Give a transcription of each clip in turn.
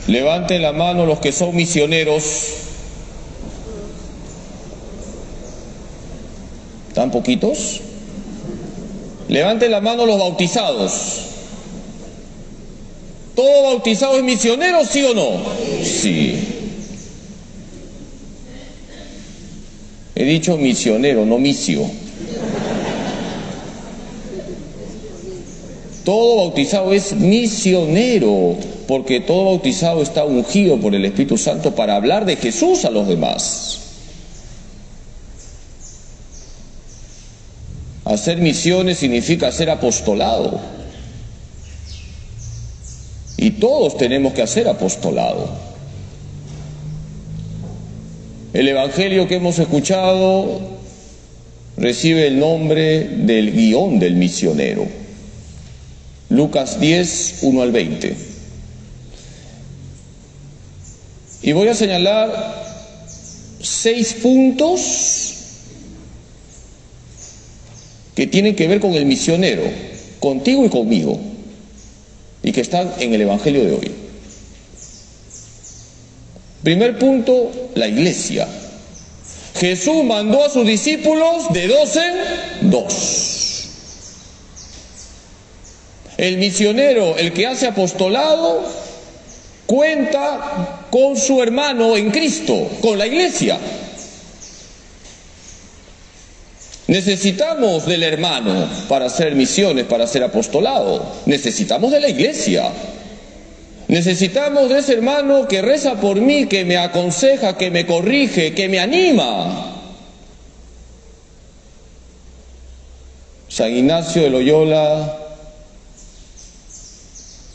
Levanten la mano los que son misioneros. ¿Tan poquitos? Levanten la mano los bautizados. ¿Todo bautizado es misionero, sí o no? Sí. He dicho misionero, no misio. Todo bautizado es misionero, porque todo bautizado está ungido por el Espíritu Santo para hablar de Jesús a los demás. Hacer misiones significa hacer apostolado. Y todos tenemos que hacer apostolado. El evangelio que hemos escuchado recibe el nombre del guión del misionero. Lucas 10, 1 al 20. Y voy a señalar 6 puntos que tienen que ver con el misionero, contigo y conmigo, y que están en el evangelio de hoy. Primer punto, la iglesia. Jesús mandó a sus discípulos de 2 en 2. El misionero, el que hace apostolado, cuenta con su hermano en Cristo, con la iglesia. Necesitamos del hermano para hacer misiones, para hacer apostolado. Necesitamos de la iglesia. Necesitamos de ese hermano que reza por mí, que me aconseja, que me corrige, que me anima. San Ignacio de Loyola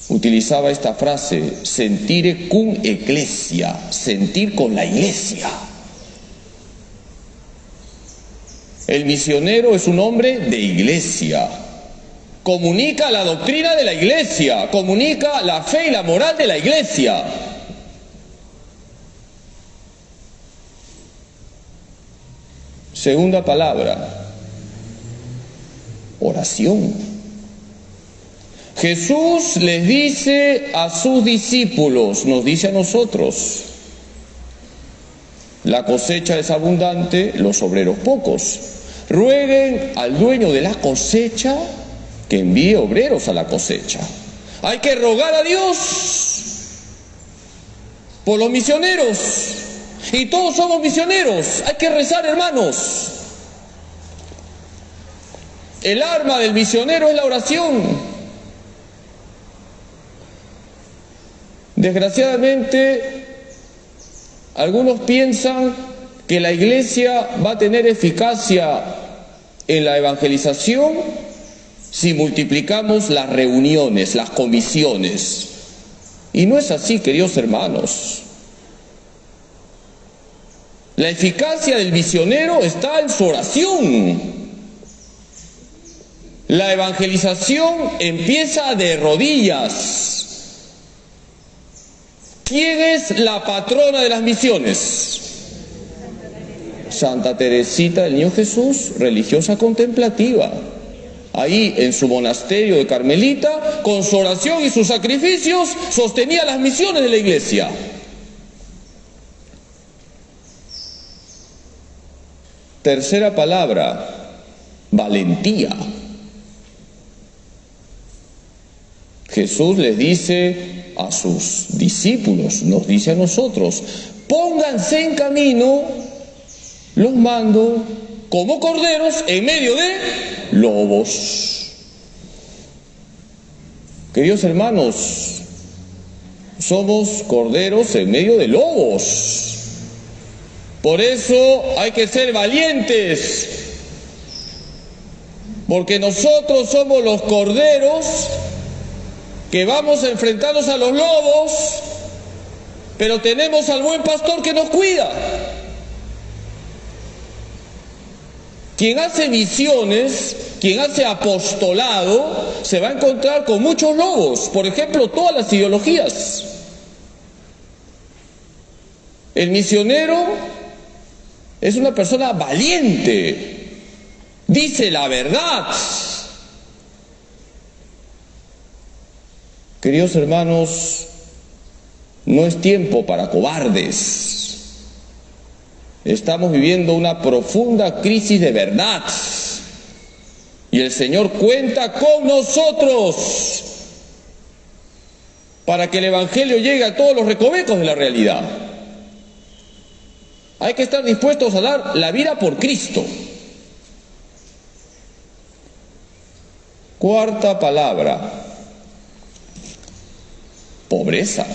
utilizaba esta frase: sentire cum ecclesia, sentir con la iglesia. El misionero es un hombre de iglesia. Comunica la doctrina de la iglesia, comunica la fe y la moral de la iglesia. Segunda palabra, oración. Jesús les dice a sus discípulos, nos dice a nosotros: la cosecha es abundante, los obreros pocos. Rueguen al dueño de la cosecha que envíe obreros a la cosecha. Hay que rogar a Dios por los misioneros. Y todos somos misioneros. Hay que rezar, hermanos. El arma del misionero es la oración. Desgraciadamente, algunos piensan que la iglesia va a tener eficacia en la evangelización si multiplicamos las reuniones, las comisiones. Y no es así, queridos hermanos. La eficacia del misionero está en su oración. La evangelización empieza de rodillas. ¿Quién es la patrona de las misiones? Santa Teresita del Niño Jesús, religiosa contemplativa. Ahí en su monasterio de Carmelita, con su oración y sus sacrificios, sostenía las misiones de la iglesia. Tercera palabra, valentía. Jesús les dice a sus discípulos, nos dice a nosotros: pónganse en camino, los mando como corderos en medio de lobos. Queridos hermanos, somos corderos en medio de lobos. Por eso hay que ser valientes, porque nosotros somos los corderos que vamos a enfrentarnos a los lobos, pero tenemos al buen pastor que nos cuida. Quien hace misiones, quien hace apostolado, se va a encontrar con muchos lobos. Por ejemplo, todas las ideologías. El misionero es una persona valiente, dice la verdad. Queridos hermanos, no es tiempo para cobardes. Estamos viviendo una profunda crisis de verdad. Y el Señor cuenta con nosotros para que el Evangelio llegue a todos los recovecos de la realidad. Hay que estar dispuestos a dar la vida por Cristo. Cuarta palabra: pobreza.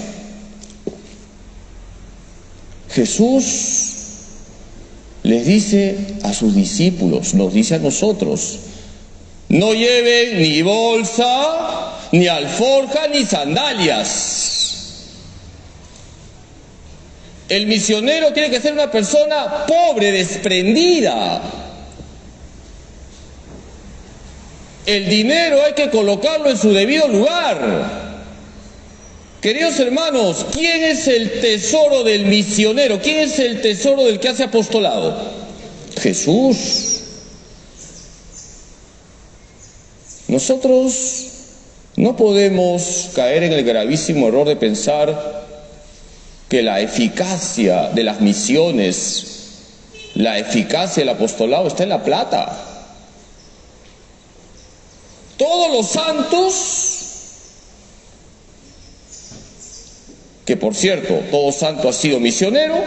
Jesús les dice a sus discípulos, nos dice a nosotros: no lleven ni bolsa, ni alforja, ni sandalias. El misionero tiene que ser una persona pobre, desprendida. El dinero hay que colocarlo en su debido lugar. Queridos hermanos, ¿quién es el tesoro del misionero? ¿Quién es el tesoro del que hace apostolado? Jesús. Nosotros no podemos caer en el gravísimo error de pensar que la eficacia de las misiones, la eficacia del apostolado está en la plata. Todos los santos, que por cierto, todo santo ha sido misionero,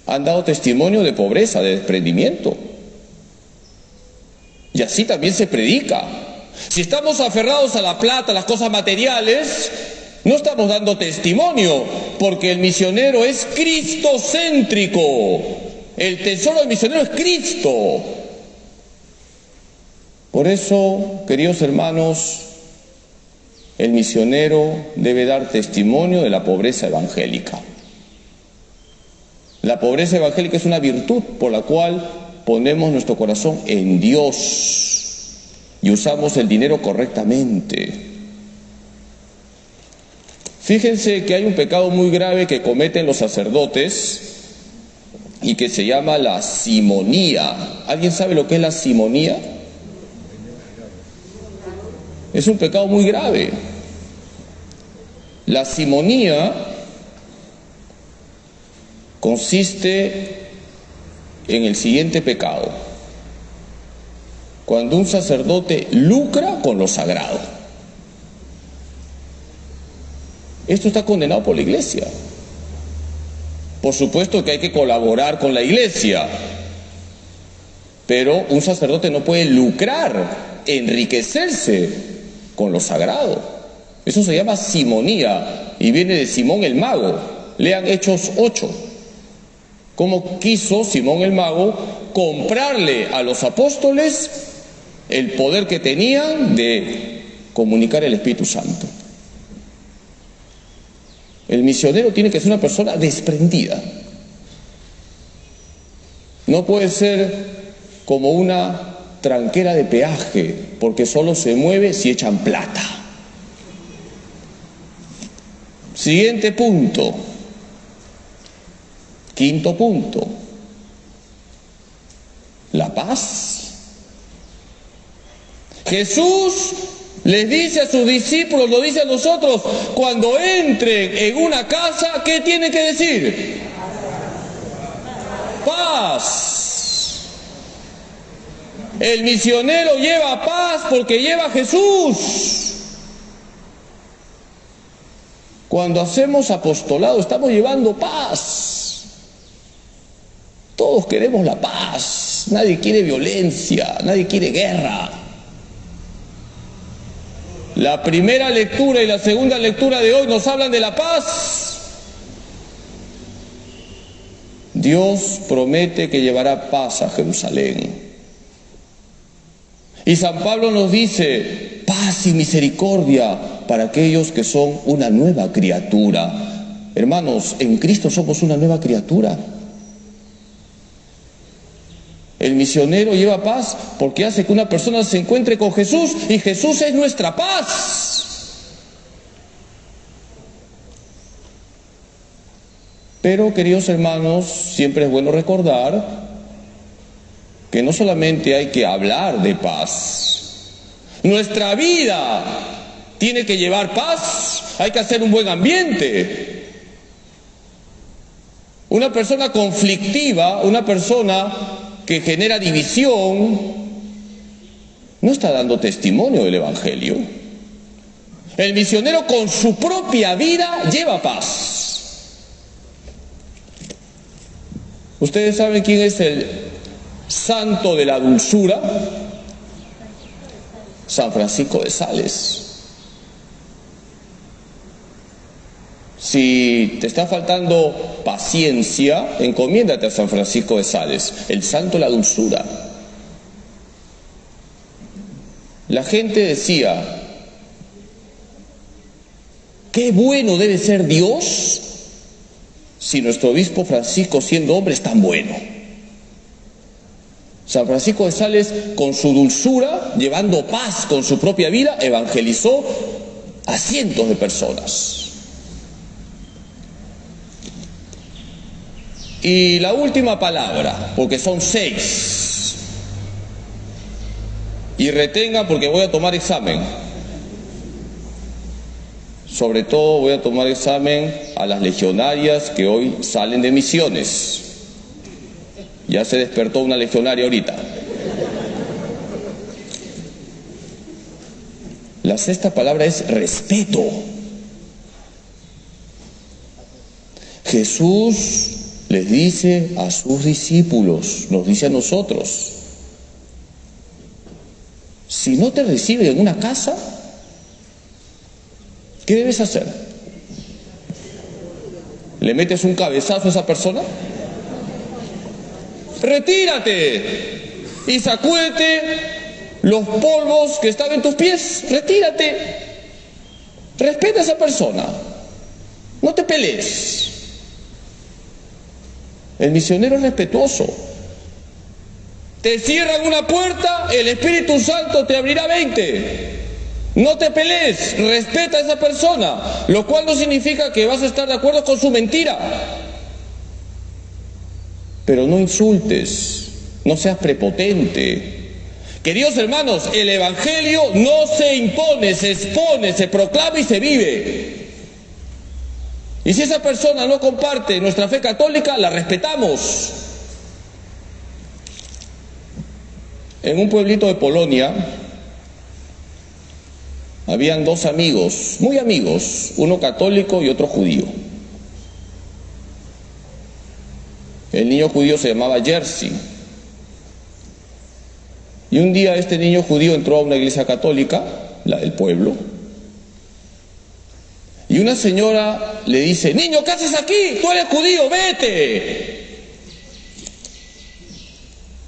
han dado testimonio de pobreza, de desprendimiento. Y así también se predica. Si estamos aferrados a la plata, a las cosas materiales, no estamos dando testimonio, porque el misionero es cristocéntrico. El tesoro del misionero es Cristo. Por eso, queridos hermanos, el misionero debe dar testimonio de la pobreza evangélica. La pobreza evangélica es una virtud por la cual ponemos nuestro corazón en Dios y usamos el dinero correctamente. Fíjense que hay un pecado muy grave que cometen los sacerdotes y que se llama la simonía. ¿Alguien sabe lo que es la simonía? Es un pecado muy grave. La simonía consiste en el siguiente pecado: cuando un sacerdote lucra con lo sagrado. Esto está condenado por la Iglesia. Por supuesto que hay que colaborar con la Iglesia, pero un sacerdote no puede lucrar, enriquecerse con lo sagrado. Eso se llama simonía y viene de Simón el Mago. Lean Hechos 8. Cómo quiso Simón el Mago comprarle a los apóstoles el poder que tenían de comunicar el Espíritu Santo. El misionero tiene que ser una persona desprendida. No puede ser como una tranquera de peaje, porque solo se mueve si echan plata. Siguiente punto. Quinto punto: la paz. Jesús les dice a sus discípulos, lo dice a nosotros: cuando entren en una casa, ¿qué tienen que decir? Paz. El misionero lleva paz porque lleva a Jesús. Cuando hacemos apostolado estamos llevando paz. Todos queremos la paz. Nadie quiere violencia, nadie quiere guerra. La primera lectura y la segunda lectura de hoy nos hablan de la paz. Dios promete que llevará paz a Jerusalén. Y San Pablo nos dice: paz y misericordia para aquellos que son una nueva criatura. Hermanos, en Cristo somos una nueva criatura. El misionero lleva paz porque hace que una persona se encuentre con Jesús, y Jesús es nuestra paz. Pero, queridos hermanos, siempre es bueno recordar que no solamente hay que hablar de paz. Nuestra vida tiene que llevar paz, hay que hacer un buen ambiente. Una persona conflictiva, una persona que genera división, no está dando testimonio del Evangelio. El misionero con su propia vida lleva paz. ¿Ustedes saben quién es el santo de la dulzura? San Francisco de Sales. Si te está faltando paciencia, encomiéndate a San Francisco de Sales, el santo de la dulzura. La gente decía, qué bueno debe ser Dios si nuestro obispo Francisco, siendo hombre, es tan bueno. San Francisco de Sales, con su dulzura, llevando paz con su propia vida, evangelizó a cientos de personas. Y la última palabra, porque son 6. Y retenga, porque voy a tomar examen. Sobre todo voy a tomar examen a las legionarias que hoy salen de misiones. Ya se despertó una legionaria ahorita. La 6ª palabra es respeto. Jesús les dice a sus discípulos, nos dice a nosotros, si no te reciben en una casa, ¿qué debes hacer? ¿Le metes un cabezazo a esa persona? Retírate y sacúdete los polvos que están en tus pies. Retírate. Respeta a esa persona. No te pelees. El misionero es respetuoso. Te cierran una puerta, el Espíritu Santo te abrirá 20. No te pelees, respeta a esa persona, lo cual no significa que vas a estar de acuerdo con su mentira. Pero no insultes, no seas prepotente. Queridos hermanos, el Evangelio no se impone, se expone, se proclama y se vive. Y si esa persona no comparte nuestra fe católica, la respetamos. En un pueblito de Polonia habían 2 amigos, muy amigos, uno católico y otro judío. El niño judío se llamaba Jerzy. Y un día este niño judío entró a una iglesia católica, la del pueblo, y una señora le dice, niño, ¿qué haces aquí? Tú eres judío, vete.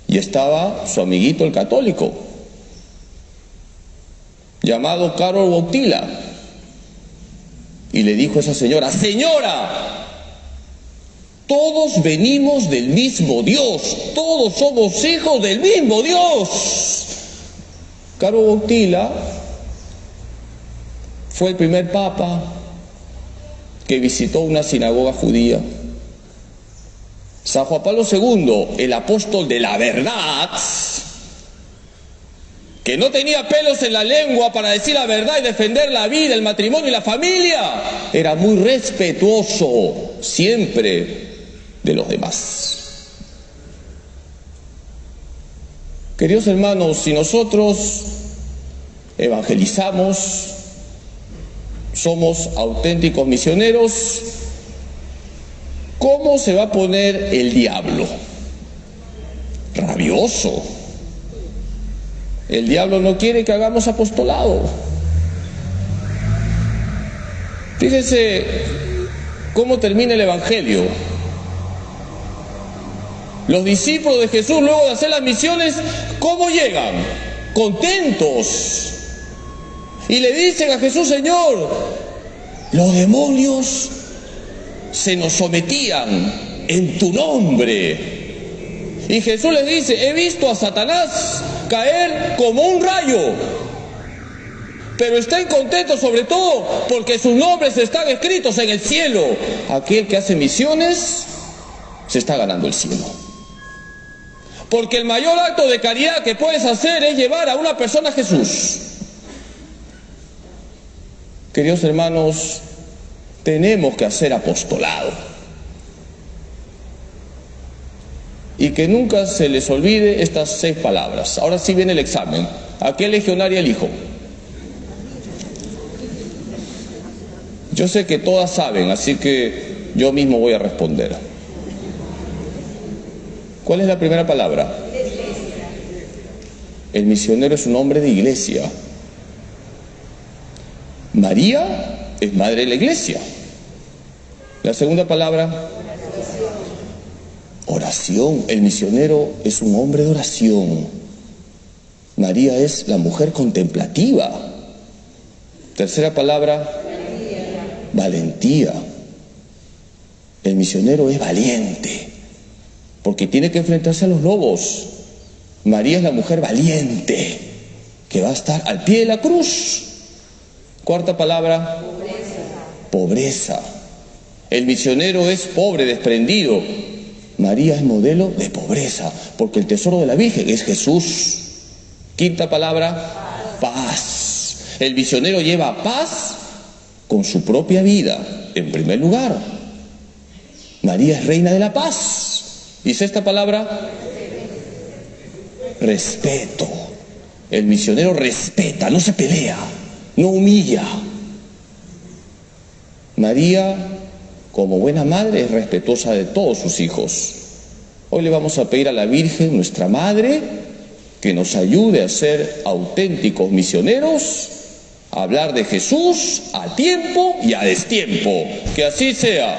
Y estaba su amiguito el católico, llamado Karol Wojtyła, y le dijo a esa señora, señora, todos venimos del mismo Dios, todos somos hijos del mismo Dios. Karol Wojtyła fue el primer papa que visitó una sinagoga judía. San Juan Pablo II, el apóstol de la verdad, que no tenía pelos en la lengua para decir la verdad y defender la vida, el matrimonio y la familia, era muy respetuoso siempre de los demás. Queridos hermanos, si nosotros evangelizamos, somos auténticos misioneros, ¿cómo se va a poner el diablo? Rabioso. El diablo no quiere que hagamos apostolado. Fíjense cómo termina el Evangelio. Los discípulos de Jesús, luego de hacer las misiones, ¿cómo llegan? Contentos. Y le dicen a Jesús, Señor, los demonios se nos sometían en tu nombre. Y Jesús les dice, he visto a Satanás caer como un rayo, pero estén contentos sobre todo porque sus nombres están escritos en el cielo. Aquel que hace misiones se está ganando el cielo. Porque el mayor acto de caridad que puedes hacer es llevar a una persona a Jesús. Queridos hermanos, tenemos que hacer apostolado. Y que nunca se les olvide estas 6 palabras. Ahora sí viene el examen. ¿A qué legionaria elijo? Yo sé que todas saben, así que yo mismo voy a responder. ¿Cuál es la primera palabra? El misionero es un hombre de iglesia. María es madre de la iglesia. La segunda palabra, oración. El misionero es un hombre de oración. María es la mujer contemplativa. Tercera palabra, valentía. El misionero es valiente, porque tiene que enfrentarse a los lobos. María es la mujer valiente, que va a estar al pie de la cruz. Cuarta palabra, pobreza. El misionero es pobre, desprendido. María es modelo de pobreza, porque el tesoro de la Virgen es Jesús. Quinta palabra, paz. El misionero lleva paz con su propia vida, en primer lugar. María es reina de la paz. Y sexta palabra, respeto. El misionero respeta, no se pelea, no humilla. María, como buena madre, es respetuosa de todos sus hijos. Hoy le vamos a pedir a la Virgen, nuestra Madre, que nos ayude a ser auténticos misioneros, a hablar de Jesús a tiempo y a destiempo. Que así sea.